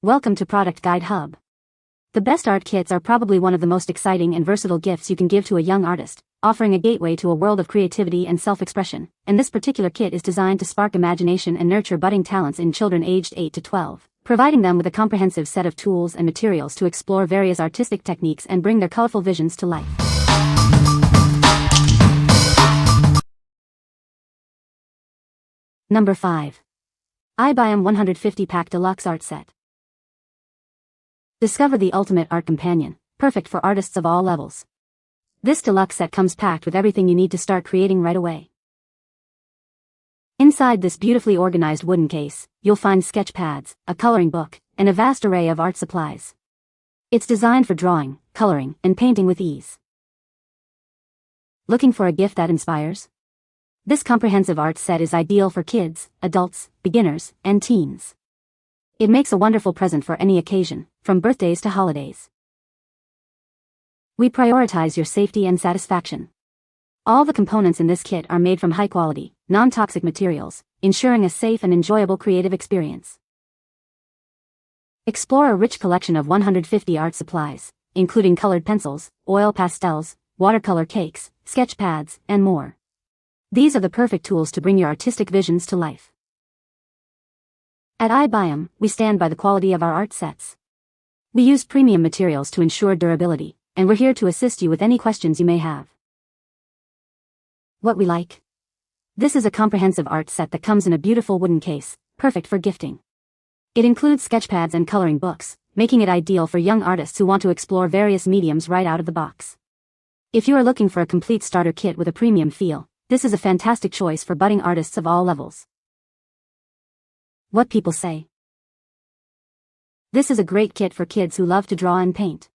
Welcome to Product Guide Hub. The best art kits are probably one of the most exciting and versatile gifts you can give to a young artist, offering a gateway to a world of creativity and self-expression, and this particular kit is designed to spark imagination and nurture budding talents in children aged 8 to 12, providing them with a comprehensive set of tools and materials to explore various artistic techniques and bring their colorful visions to life. Number 5. iBayam 150 Pack Deluxe Art Set. Discover the ultimate art companion, perfect for artists of all levels. This deluxe set comes packed with everything you need to start creating right away. Inside this beautifully organized wooden case, you'll find sketch pads, a coloring book, and a vast array of art supplies. It's designed for drawing, coloring, and painting with ease. Looking for a gift that inspires? This comprehensive art set is ideal for kids, adults, beginners, and teens. It makes a wonderful present for any occasion, from birthdays to holidays. We prioritize your safety and satisfaction. All the components in this kit are made from high-quality, non-toxic materials, ensuring a safe and enjoyable creative experience. Explore a rich collection of 150 art supplies, including colored pencils, oil pastels, watercolor cakes, sketch pads, and more. These are the perfect tools to bring your artistic visions to life. At iBayam, we stand by the quality of our art sets. We use premium materials to ensure durability, and we're here to assist you with any questions you may have. What we like? This is a comprehensive art set that comes in a beautiful wooden case, perfect for gifting. It includes sketch pads and coloring books, making it ideal for young artists who want to explore various mediums right out of the box. If you are looking for a complete starter kit with a premium feel, this is a fantastic choice for budding artists of all levels. What people say. This is a great kit for kids who love to draw and paint.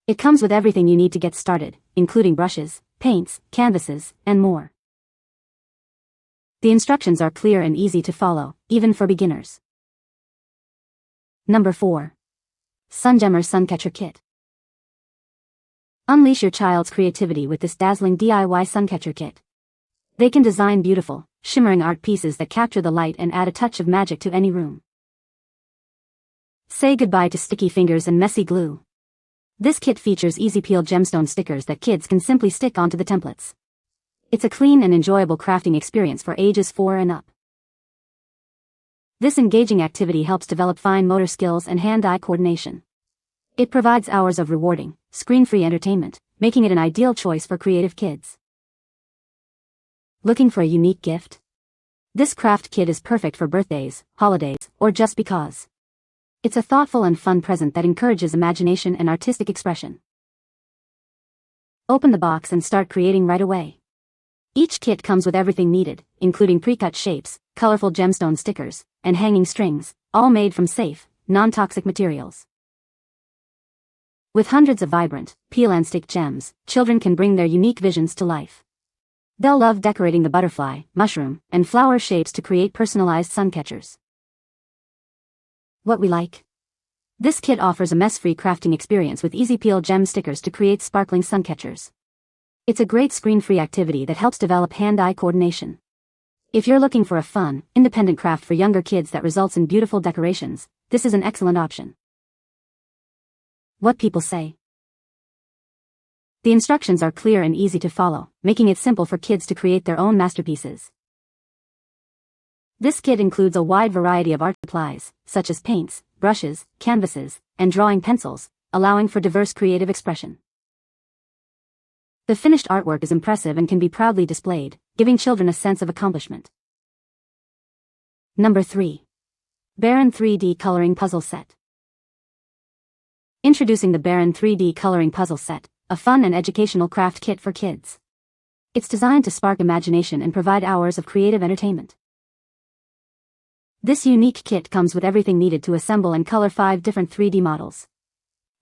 It comes with everything you need to get started, including brushes, paints, canvases, and more. The instructions are clear and easy to follow, even for beginners. Number 4. SunGemmers Suncatcher Kit. Unleash your child's creativity with this dazzling DIY Suncatcher Kit. They can design beautiful, shimmering art pieces that capture the light and add a touch of magic to any room. Say goodbye to sticky fingers and messy glue. This kit features easy-peel gemstone stickers that kids can simply stick onto the templates. It's a clean and enjoyable crafting experience for ages 4 and up. This engaging activity helps develop fine motor skills and hand-eye coordination. It provides hours of rewarding, screen-free entertainment, making it an ideal choice for creative kids. Looking for a unique gift? This craft kit is perfect for birthdays, holidays, or just because. It's a thoughtful and fun present that encourages imagination and artistic expression. Open the box and start creating right away. Each kit comes with everything needed, including pre-cut shapes, colorful gemstone stickers, and hanging strings, all made from safe, non-toxic materials. With hundreds of vibrant, peel-and-stick gems, children can bring their unique visions to life. They'll love decorating the butterfly, mushroom, and flower shapes to create personalized sun catchers. What we like? This kit offers a mess-free crafting experience with easy-peel gem stickers to create sparkling sun catchers. It's a great screen-free activity that helps develop hand-eye coordination. If you're looking for a fun, independent craft for younger kids that results in beautiful decorations, this is an excellent option. What people say. The instructions are clear and easy to follow, making it simple for kids to create their own masterpieces. This kit includes a wide variety of art supplies, such as paints, brushes, canvases, and drawing pencils, allowing for diverse creative expression. The finished artwork is impressive and can be proudly displayed, giving children a sense of accomplishment. Number 3. BEARUN 3D Coloring Puzzle Set. Introducing the BEARUN 3D Coloring Puzzle Set, a fun and educational craft kit for kids. It's designed to spark imagination and provide hours of creative entertainment. This unique kit comes with everything needed to assemble and color 5 different 3D models.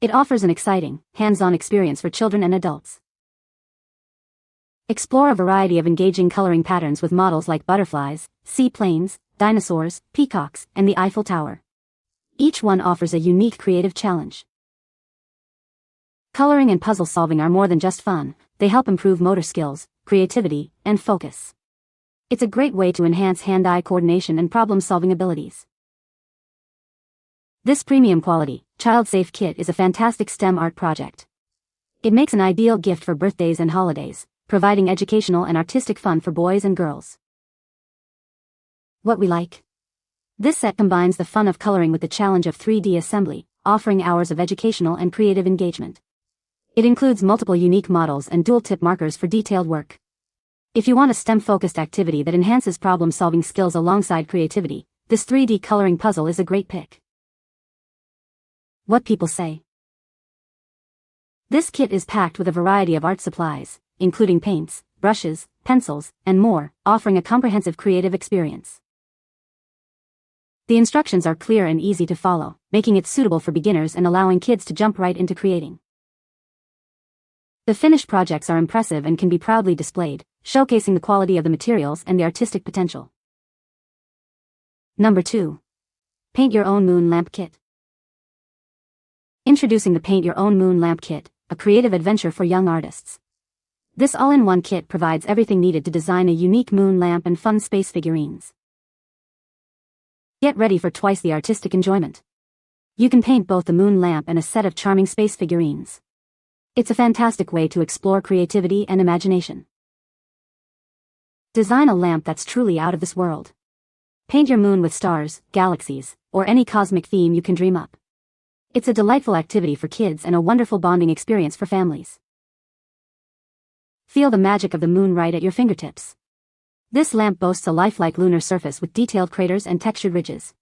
It offers an exciting, hands-on experience for children and adults. Explore a variety of engaging coloring patterns with models like butterflies, seaplanes, dinosaurs, peacocks, and the Eiffel Tower. Each one offers a unique creative challenge. Coloring and puzzle solving are more than just fun, they help improve motor skills, creativity, and focus. It's a great way to enhance hand-eye coordination and problem-solving abilities. This premium quality, child-safe kit is a fantastic STEM art project. It makes an ideal gift for birthdays and holidays, providing educational and artistic fun for boys and girls. What we like. This set combines the fun of coloring with the challenge of 3D assembly, offering hours of educational and creative engagement. It includes multiple unique models and dual-tip markers for detailed work. If you want a STEM-focused activity that enhances problem-solving skills alongside creativity, this 3D coloring puzzle is a great pick. What people say. This kit is packed with a variety of art supplies, including paints, brushes, pencils, and more, offering a comprehensive creative experience. The instructions are clear and easy to follow, making it suitable for beginners and allowing kids to jump right into creating. The finished projects are impressive and can be proudly displayed, showcasing the quality of the materials and the artistic potential. Number 2. Paint Your Own Moon Lamp Kit. Introducing the Paint Your Own Moon Lamp Kit, a creative adventure for young artists. This all-in-one kit provides everything needed to design a unique moon lamp and fun space figurines. Get ready for twice the artistic enjoyment. You can paint both the moon lamp and a set of charming space figurines. It's a fantastic way to explore creativity and imagination. Design a lamp that's truly out of this world. Paint your moon with stars, galaxies, or any cosmic theme you can dream up. It's a delightful activity for kids and a wonderful bonding experience for families. Feel the magic of the moon right at your fingertips. This lamp boasts a lifelike lunar surface with detailed craters and textured ridges.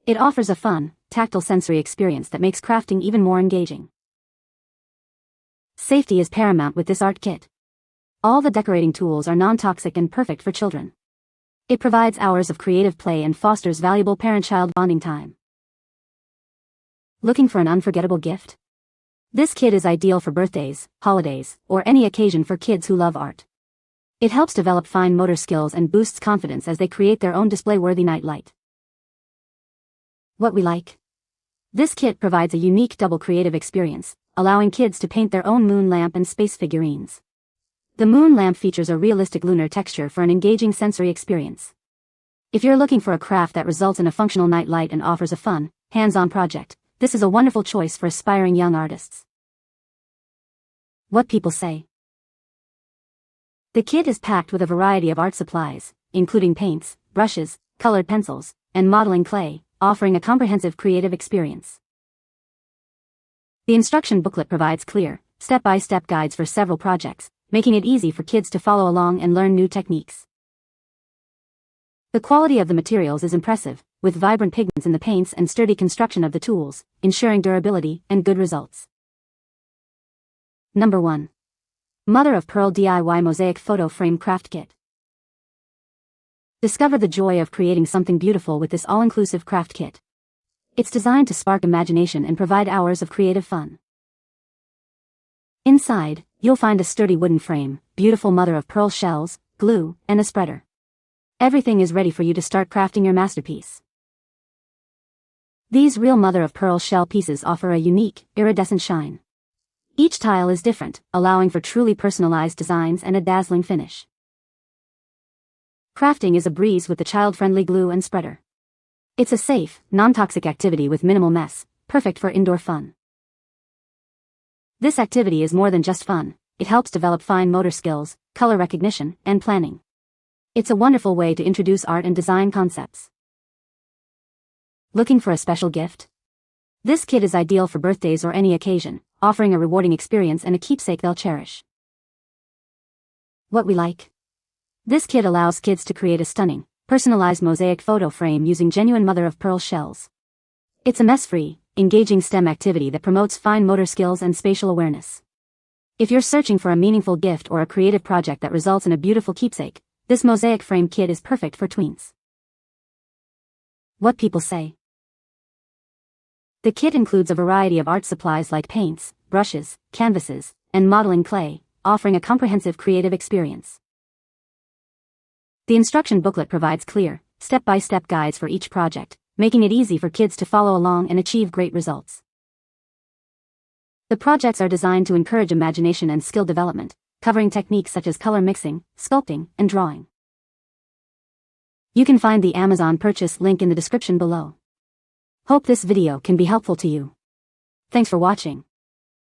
It offers a fun, tactile sensory experience that makes crafting even more engaging. Safety is paramount with this art kit. All the decorating tools are non-toxic and perfect for children. It provides hours of creative play and fosters valuable parent-child bonding time. Looking for an unforgettable gift? This kit is ideal for birthdays, holidays, or any occasion for kids who love art. It helps develop fine motor skills and boosts confidence as they create their own display-worthy nightlight. What we like. This kit provides a unique double creative experience, allowing kids to paint their own moon lamp and space figurines. The moon lamp features a realistic lunar texture for an engaging sensory experience. If you're looking for a craft that results in a functional nightlight and offers a fun, hands-on project, this is a wonderful choice for aspiring young artists. What people say. The kit is packed with a variety of art supplies, including paints, brushes, colored pencils, and modeling clay, offering a comprehensive creative experience. The instruction booklet provides clear, step-by-step guides for several projects, making it easy for kids to follow along and learn new techniques. The quality of the materials is impressive, with vibrant pigments in the paints and sturdy construction of the tools, ensuring durability and good results. Number 1. Mother of Pearl DIY Mosaic Photo Frame Craft Kit. Discover the joy of creating something beautiful with this all-inclusive craft kit. It's designed to spark imagination and provide hours of creative fun. Inside, you'll find a sturdy wooden frame, beautiful mother-of-pearl shells, glue, and a spreader. Everything is ready for you to start crafting your masterpiece. These real mother-of-pearl shell pieces offer a unique, iridescent shine. Each tile is different, allowing for truly personalized designs and a dazzling finish. Crafting is a breeze with the child-friendly glue and spreader. It's a safe, non-toxic activity with minimal mess, perfect for indoor fun. This activity is more than just fun, it helps develop fine motor skills, color recognition, and planning. It's a wonderful way to introduce art and design concepts. Looking for a special gift? This kit is ideal for birthdays or any occasion, offering a rewarding experience and a keepsake they'll cherish. What we like. This kit allows kids to create a stunning, personalized mosaic photo frame using genuine mother-of-pearl shells. It's a mess-free, engaging STEM activity that promotes fine motor skills and spatial awareness. If you're searching for a meaningful gift or a creative project that results in a beautiful keepsake, this mosaic frame kit is perfect for tweens. What people say. The kit includes a variety of art supplies like paints, brushes, canvases, and modeling clay, offering a comprehensive creative experience. The instruction booklet provides clear, step-by-step guides for each project, making it easy for kids to follow along and achieve great results. The projects are designed to encourage imagination and skill development, covering techniques such as color mixing, sculpting, and drawing. You can find the Amazon purchase link in the description below. Hope this video can be helpful to you. Thanks for watching.